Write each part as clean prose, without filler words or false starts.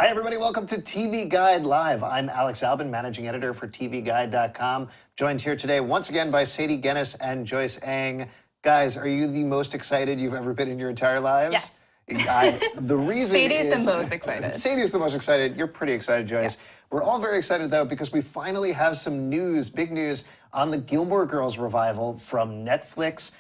Hi, everybody. Welcome to TV Guide Live. I'm Alex Albin, managing editor for TVGuide.com. Joined here today once again by Sadie Guinness and Joyce Eng. Guys, are you the most excited you've ever been in your entire lives? Yes. The reason Sadie's the most excited. Sadie's the most excited. You're pretty excited, Joyce. Yeah. We're all very excited, though, because we finally have some news, big news, on the Gilmore Girls revival from Netflix.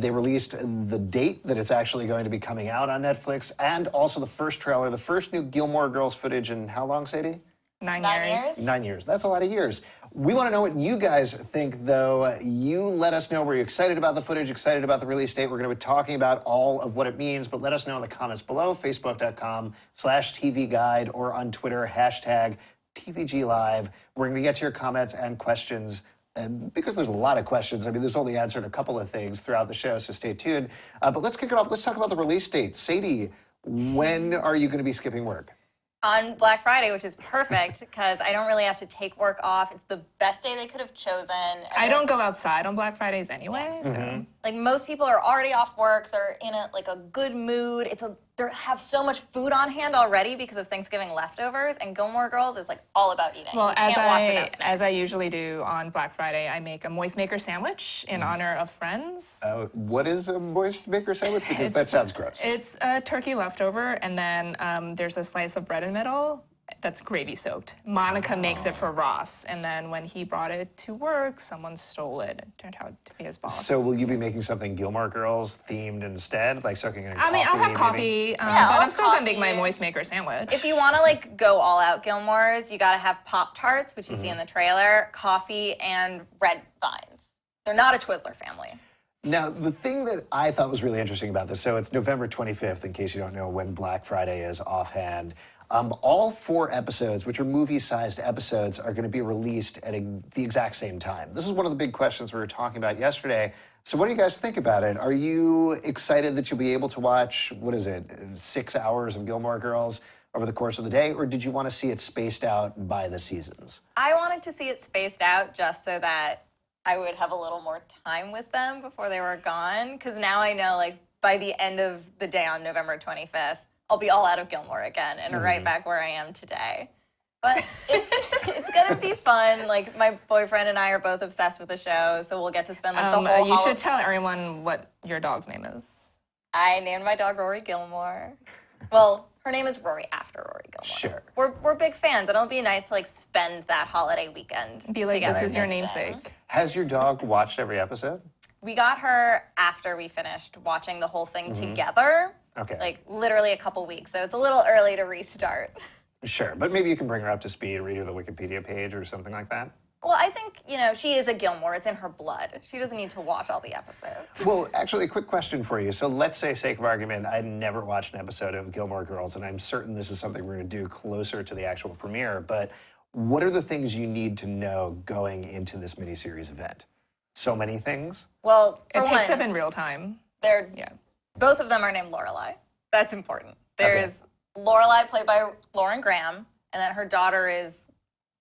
They released the date that it's actually going to be coming out on Netflix, and also the first trailer, the first new Gilmore Girls footage in how long, Sadie? 9 years. 9 years. That's a lot of years. We want to know what you guys think, though. You let us know. Were you excited about the footage, excited about the release date? We're going to be talking about all of what it means, but let us know in the comments below, facebook.com/TVGuide, or on Twitter, #TVGLive. We're going to get to your comments and questions. And because there's a lot of questions, I mean, this only answered a couple of things throughout the show, so stay tuned. But let's kick it off. Let's talk about the release date. Sadie, when are you going to be skipping work? On Black Friday, which is perfect because I don't really have to take work off. It's the best day they could have chosen. I don't go outside on Black Fridays anyway. Yeah. So. Like most people are already off work. They're in a good mood. They have so much food on hand already because of Thanksgiving leftovers. And Gilmore Girls is like all about eating. Well, as I usually do on Black Friday, I make a moist maker sandwich in honor of friends. What is a moist maker sandwich? Because that sounds gross. It's a turkey leftover, and then there's a slice of bread in the middle that's gravy soaked. Monica makes it for Ross, and then when he brought it to work, someone stole it. It turned out to be his boss. So will you be making something Gilmore Girls themed instead, like soaking in coffee? I mean, I'll have coffee, but I'm still gonna make my moist maker sandwich. If you want to go all out Gilmores, you gotta have Pop-Tarts, which you see in the trailer, coffee, and red vines. They're not a Twizzler family. Now, the thing that I thought was really interesting about this, so it's November 25th, in case you don't know when Black Friday is offhand. All 4 episodes, which are movie-sized episodes, are going to be released at the exact same time. This is one of the big questions we were talking about yesterday. So what do you guys think about it? Are you excited that you'll be able to watch, 6 hours of Gilmore Girls over the course of the day, or did you want to see it spaced out by the seasons? I wanted to see it spaced out just so that I would have a little more time with them before they were gone, because now I know, by the end of the day on November 25th, I'll be all out of Gilmore again and right back where I am today. But it's gonna be fun. My boyfriend and I are both obsessed with the show, so we'll get to spend the whole. You should tell everyone what your dog's name is. I named my dog Rory Gilmore. Well, her name is Rory after Rory Gilmore. Sure. We're big fans, and it'll be nice to spend that holiday weekend. Be like, together. this is your namesake. Has your dog watched every episode? We got her after we finished watching the whole thing together. Okay. Literally a couple weeks, so it's a little early to restart. Sure, but maybe you can bring her up to speed, read her the Wikipedia page or something like that. Well, I think, she is a Gilmore. It's in her blood. She doesn't need to watch all the episodes. Well, actually, a quick question for you. So let's say, sake of argument, I'd never watched an episode of Gilmore Girls, and I'm certain this is something we're going to do closer to the actual premiere, but what are the things you need to know going into this miniseries event? So many things? Well, for it picks up in real time. Both of them are named Lorelai. That's important. There's Lorelai, played by Lauren Graham, and then her daughter is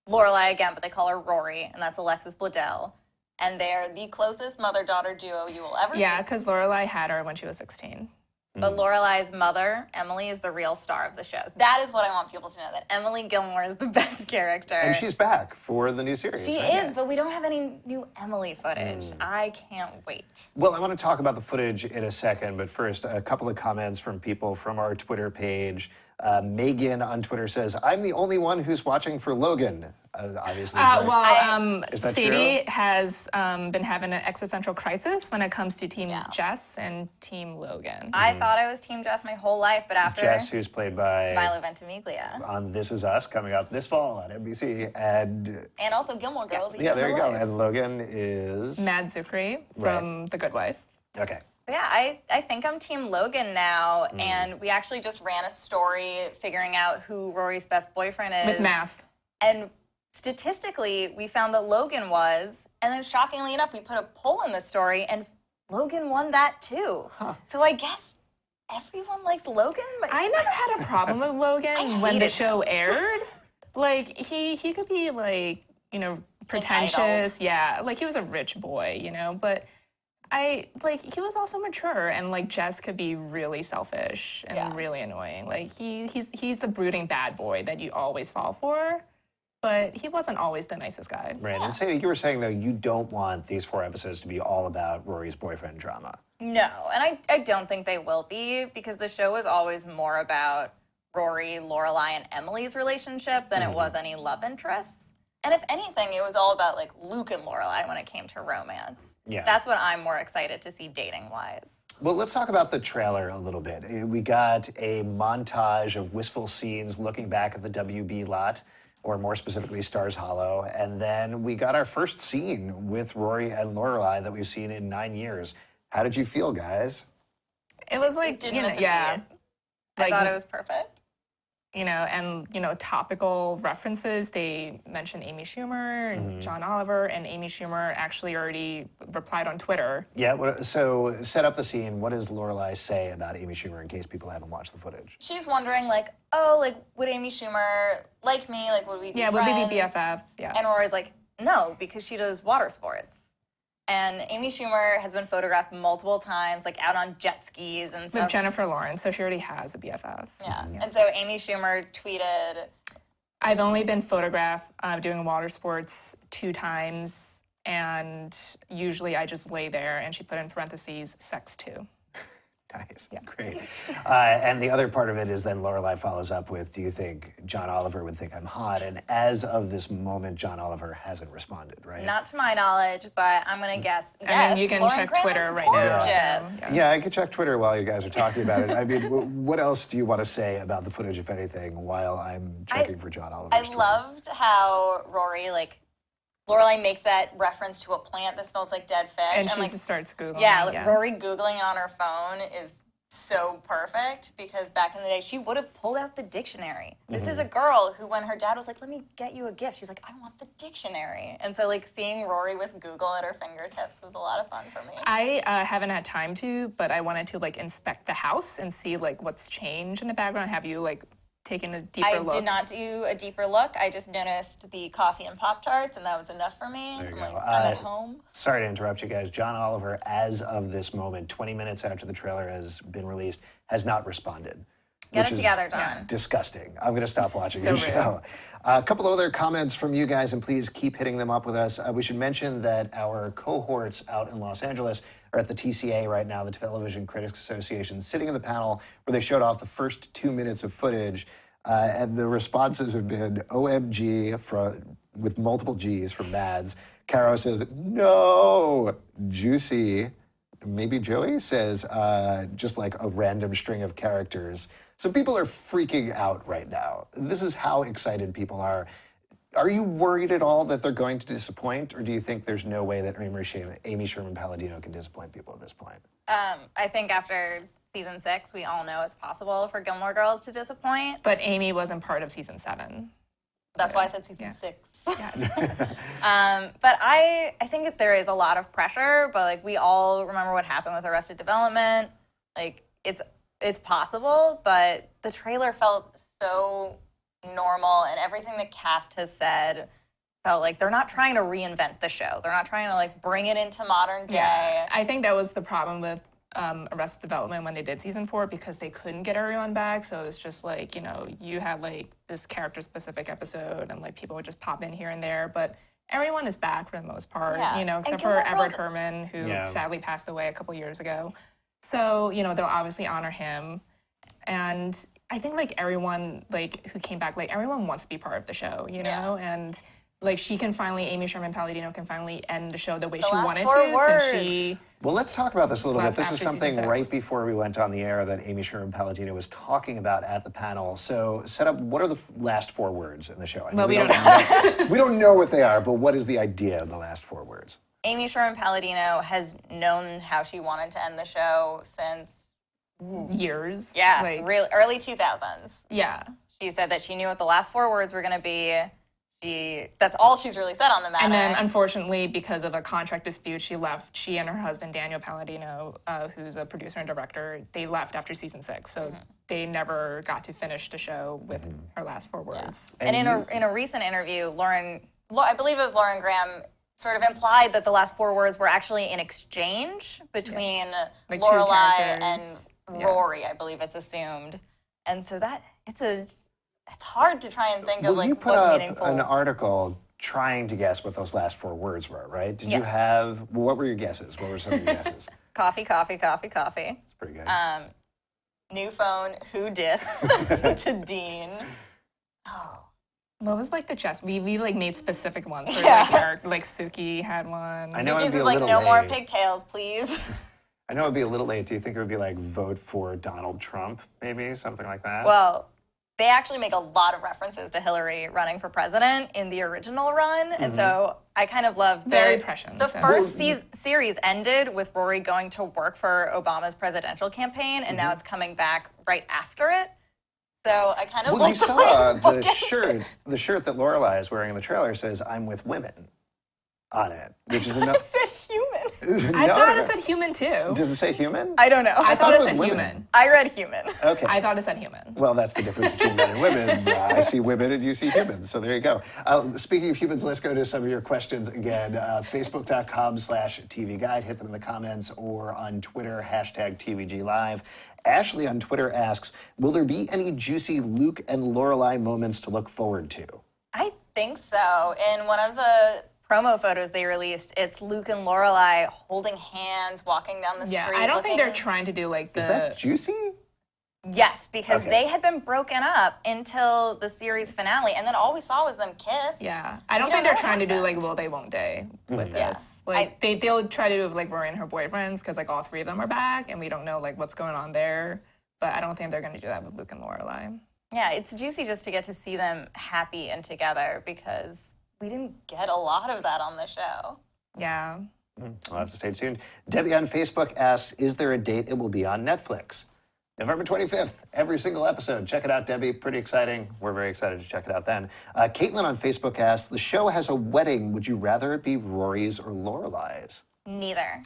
Lorelai again, but they call her Rory, and that's Alexis Bledel. And they're the closest mother-daughter duo you will ever see. Yeah, because Lorelai had her when she was 16. But Lorelai's mother, Emily, is the real star of the show. That is what I want people to know, that Emily Gilmore is the best character. And she's back for the new series. She is, but we don't have any new Emily footage. I can't wait. Well, I want to talk about the footage in a second, but first, a couple of comments from people from our Twitter page. Megan on Twitter says, I'm the only one who's watching for Logan. Obviously. Is that Sadie true? has been having an existential crisis when it comes to Team Jess and Team Logan. I thought I was Team Jess my whole life, but after Jess, who's played by Milo Ventimiglia on This Is Us, coming up this fall on NBC, and also Gilmore Girls. Yeah, there you go. And Logan is Mad Zuckery from The Good Wife. Okay. Yeah, I think I'm Team Logan now, and we actually just ran a story figuring out who Rory's best boyfriend is. With math. And statistically, we found that Logan was, and then shockingly enough, we put a poll in the story, and Logan won that too. Huh. So I guess everyone likes Logan? But I never had a problem with Logan when the show aired. He could be pretentious. Yeah, he was a rich boy, but He was also mature, and like Jess could be really selfish and really annoying. Like he's the brooding bad boy that you always fall for, but he wasn't always the nicest guy. Right. And Sadie, you were saying though you don't want these 4 episodes to be all about Rory's boyfriend drama. No, and I don't think they will be, because the show is always more about Rory, Lorelai, and Emily's relationship than it was any love interests. And if anything, it was all about like Luke and Lorelai when it came to romance. Yeah. That's what I'm more excited to see dating-wise. Well, let's talk about the trailer a little bit. We got a montage of wistful scenes looking back at the WB lot, or more specifically, Stars Hollow. And then we got our first scene with Rory and Lorelai that we've seen in 9 years. How did you feel, guys? It was like, Didn't miss a beat. I Like, thought it was perfect. Topical references. They mentioned Amy Schumer and John Oliver, and Amy Schumer actually already replied on Twitter. Yeah, so set up the scene. What does Lorelai say about Amy Schumer in case people haven't watched the footage? She's wondering, like, oh, like, would Amy Schumer like me? Like, would we be friends? Would we be BFFs? Yeah. And Rory's like, no, because she does water sports. And Amy Schumer has been photographed multiple times, like out on jet skis and stuff. With Jennifer Lawrence, so she already has a BFF. Yeah. And so Amy Schumer tweeted, I've only been photographed doing water sports 2 times, and usually I just lay there, and she put in parentheses, sex too. Nice, great. And the other part of it is then Lorelai follows up with, do you think John Oliver would think I'm hot? And as of this moment, John Oliver hasn't responded, right? not to my knowledge, but I'm going to guess, I yes, mean, you can Lauren check Graham Twitter is right now. gorgeous. So, Yeah, I could check Twitter while you guys are talking about it. I mean, what else do you want to say about the footage, if anything, while I'm checking for John Oliver? I loved how Rory, like, Lorelai makes that reference to a plant that smells like dead fish. And she like, just starts Googling. yeah, like, Rory Googling it on her phone is so perfect, because back in the day, she would have pulled out the dictionary. This is a girl who, when her dad was like, let me get you a gift, she's like, I want the dictionary. And so, like, seeing Rory with Google at her fingertips was a lot of fun for me. I haven't had time to, but I wanted to, like, inspect the house and see, like, what's changed in the background. Have you, like, taken a deeper look? I did not do a deeper look. I just noticed the coffee and Pop-Tarts, and that was enough for me. There you I'm go. like, I'm at home. Sorry to interrupt you guys. John Oliver, as of this moment, 20 minutes after the trailer has been released, has not responded. Get which it is together, John. Disgusting. I'm going to stop watching So your rude. show. A couple of other comments from you guys, and please keep hitting them up with us. We should mention that our cohorts out in Los Angeles are at the TCA right now, the Television Critics Association, sitting in the panel where they showed off the first 2 minutes of footage. And the responses have been OMG with multiple G's from Mads. Caro says, no, juicy. Maybe Joey says just like a random string of characters. So people are freaking out right now. This is how excited people are. Are you worried at all that they're going to disappoint, or do you think there's no way that Amy Sherman-Palladino can disappoint people at this point? I think after season 6, we all know it's possible for Gilmore Girls to disappoint. But Amy wasn't part of season 7. That's why I said season 6. Yes. But I think that there is a lot of pressure, but like we all remember what happened with Arrested Development. Like it's possible, but the trailer felt so normal, and everything the cast has said felt like they're not trying to reinvent the show. They're not trying to like bring it into modern day. Yeah, I think that was the problem with Arrested Development when they did season 4, because they couldn't get everyone back. So it was just like, you had like this character specific episode, and like people would just pop in here and there, but everyone is back for the most part, Yeah. except And for Gilmore Everett Girls- Herman, who Yeah. sadly passed away a couple years ago. So, they'll obviously honor him. And I think like everyone like who came back, like everyone wants to be part of the show, Yeah. and like Amy Sherman-Palladino can finally end the show the way The she last wanted 4 to, words. since she Well, let's talk about this a little bit. left This is after something season right 6. before we went on the air that Amy Sherman-Palladino was talking about at the panel. So set up, what are the last 4 words in the show? I mean, Well, we don't know. We don't know what they are, but what is the idea of the last 4 words? Amy Sherman-Palladino has known how she wanted to end the show since, years. like early 2000s. Yeah. She said that she knew what the last 4 words were going to be. That's all she's really said on the matter. And then, unfortunately, because of a contract dispute, she left. She and her husband, Daniel Palladino, who's a producer and director, they left after season 6. So they never got to finish the show with her last 4 words. And in a recent interview, I believe it was Lauren Graham, sort of implied that the last 4 words were actually an exchange between Like two Lorelai and characters. Yeah. Rory, I believe it's assumed. And so that it's hard to try and think of Well, like you put what up meaningful. an article trying to guess what those last 4 words were, right? Did you Yes. have, what were your guesses? What were some of your guesses? Coffee, coffee, coffee, coffee. It's pretty good. New phone, who dis to Dean. Oh. What was like the chess? We like made specific ones. For, Yeah. like Suki had one. I know it'd Suki's be was a like, little no more late. pigtails, please. I know it'd be a little late. Do you think it would be like vote for Donald Trump, maybe? Something like that? Well, they actually make a lot of references to Hillary running for president in the original run. And so I kind of love Very prescient, The so. first series ended with Rory going to work for Obama's presidential campaign, and now it's coming back right after it. So I kind of Well, like you the way saw it's the bookended. shirt that Lorelai is wearing in the trailer says "I'm with women" on it, which is It enough. said human. I thought it said human too. Does it say human? I don't know. I thought it was said women. human. I read human. Okay. I thought it said human. Well, that's the difference between men and women. I see women and you see humans. So there you go. Speaking of humans, let's go to some of your questions again. Facebook.com/TV Guide. Hit them in the comments or on Twitter, #TVG Live. Ashley on Twitter asks, will there be any juicy Luke and Lorelai moments to look forward to? I think so. In one of the promo photos they released, it's Luke and Lorelai holding hands, walking down the Yeah, street. I don't think they're looking- trying to do like the. Is that juicy? Yes, because Okay. they had been broken up until the series finale, and then all we saw was them kiss. Yeah, I don't We think don't they're know trying to what do like happened. will they won't they with Yeah. this. Like they'll try to do like Rory and her boyfriends because like all 3 of them are back and we don't know like what's going on there. But I don't think they're going to do that with Luke and Lorelai. Yeah, it's juicy just to get to see them happy and together because we didn't get a lot of that on the show. Yeah. I'll have to stay tuned. Debbie on Facebook asks, is there a date it will be on Netflix? November 25th, every single episode. Check it out, Debbie. Pretty exciting. We're very excited to check it out then. Caitlin on Facebook asks, the show has a wedding. Would you rather it be Rory's or Lorelai's? Neither.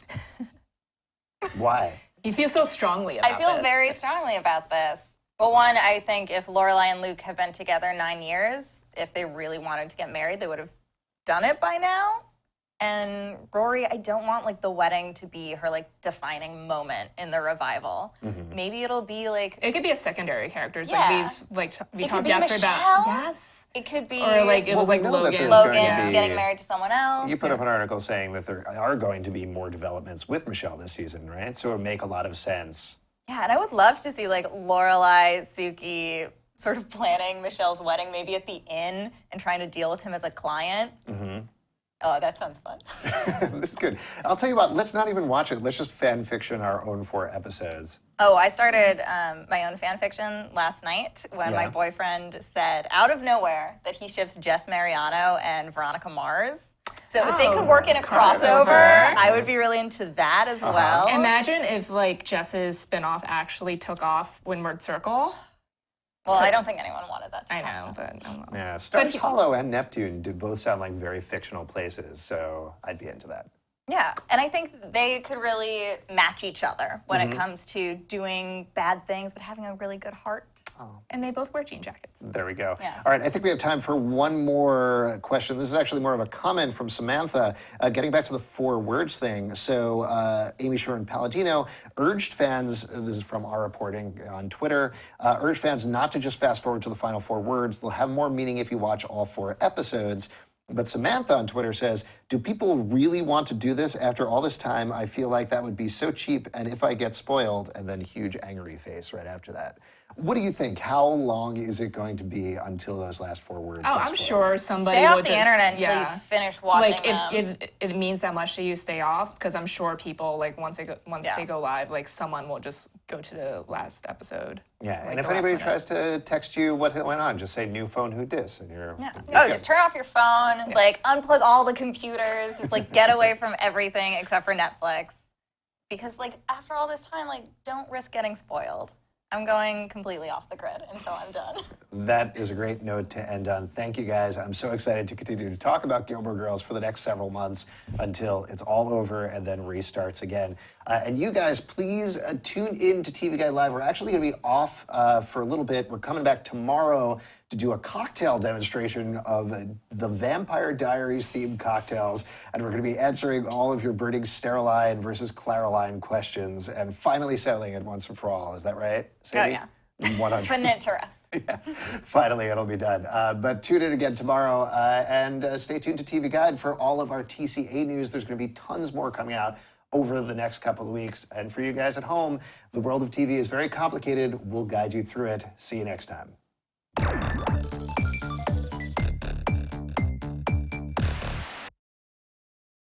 Why? You feel so strongly about I feel this. very strongly about this. Well, one, I think if Lorelai and Luke have been together 9 years, if they really wanted to get married, they would have done it by now. And Rory, I don't want like the wedding to be her like defining moment in the revival. Maybe it'll be like It could be a secondary character. It's Yeah. we It could talked be yesterday Michelle. about yes, it could be or like it was we like know that Logan. there's going to Logan's be- getting married to someone else. You put up an article saying that there are going to be more developments with Michelle this season, right? So it would make a lot of sense. Yeah, and I would love to see like Lorelai, Suki sort of planning Michelle's wedding, maybe at the inn, and trying to deal with him as a client. Oh, that sounds fun. This is good. I'll tell you what, let's not even watch it. Let's just fan fiction our own 4 episodes. Oh, I started my own fan fiction last night when my Yeah. boyfriend said out of nowhere that he ships Jess Mariano and Veronica Mars. So if they could work in a crossover, crossover. I would be really into that as well. Imagine if like Jess's spinoff actually took off Windward Circle. Well, I don't think anyone wanted that to I happen. know, but I don't know. Yeah, Stars he- Hollow and Neptune do both sound like very fictional places, so I'd be into that. Yeah, and I think they could really match each other when it comes to doing bad things but having a really good heart. And they both wear jean jackets. There we go. Yeah. All right, I think we have time for one more question. This is actually more of a comment from Samantha. Getting back to the 4 words thing. So Amy Sherman Palladino urged fans, this is from our reporting on Twitter, urged fans not to just fast forward to the final 4 words. They'll have more meaning if you watch all 4 episodes. But Samantha on Twitter says, do people really want to do this after all this time? I feel like that would be so cheap, and if I get spoiled, and then huge angry face right after that. What do you think? How long is it going to be until those last 4 words Oh, get I'm spoiled? sure somebody Stay off would the just, internet until yeah. you finish watching Like them. if it means that much to you, stay off because I'm sure people like once Yeah. they go live, like someone will just go to the last episode. Yeah, like and if the last anybody minute. tries to text you what went on, just say new phone, who dis, and you're Yeah. you're Oh, good. just turn off your phone, like unplug all the computers, just like get away from everything except for Netflix. Because like after all this time, like don't risk getting spoiled. I'm going completely off the grid until I'm done. That is a great note to end on. Thank you, guys. I'm so excited to continue to talk about Gilmore Girls for the next several months until it's all over and then restarts again. And you guys, please tune in to TV Guide Live. We're actually going to be off for a little bit. We're coming back tomorrow to do a cocktail demonstration of the Vampire Diaries themed cocktails. And we're going to be answering all of your burning Steriline versus Claraline questions and finally settling it once and for all. Is that right, Sadie? Oh, yeah. 100. Putting it to rest. Yeah, finally it'll be done. But tune in again tomorrow and stay tuned to TV Guide for all of our TCA news. There's going to be tons more coming out over the next couple of weeks. And for you guys at home, the world of TV is very complicated. We'll guide you through it. See you next time.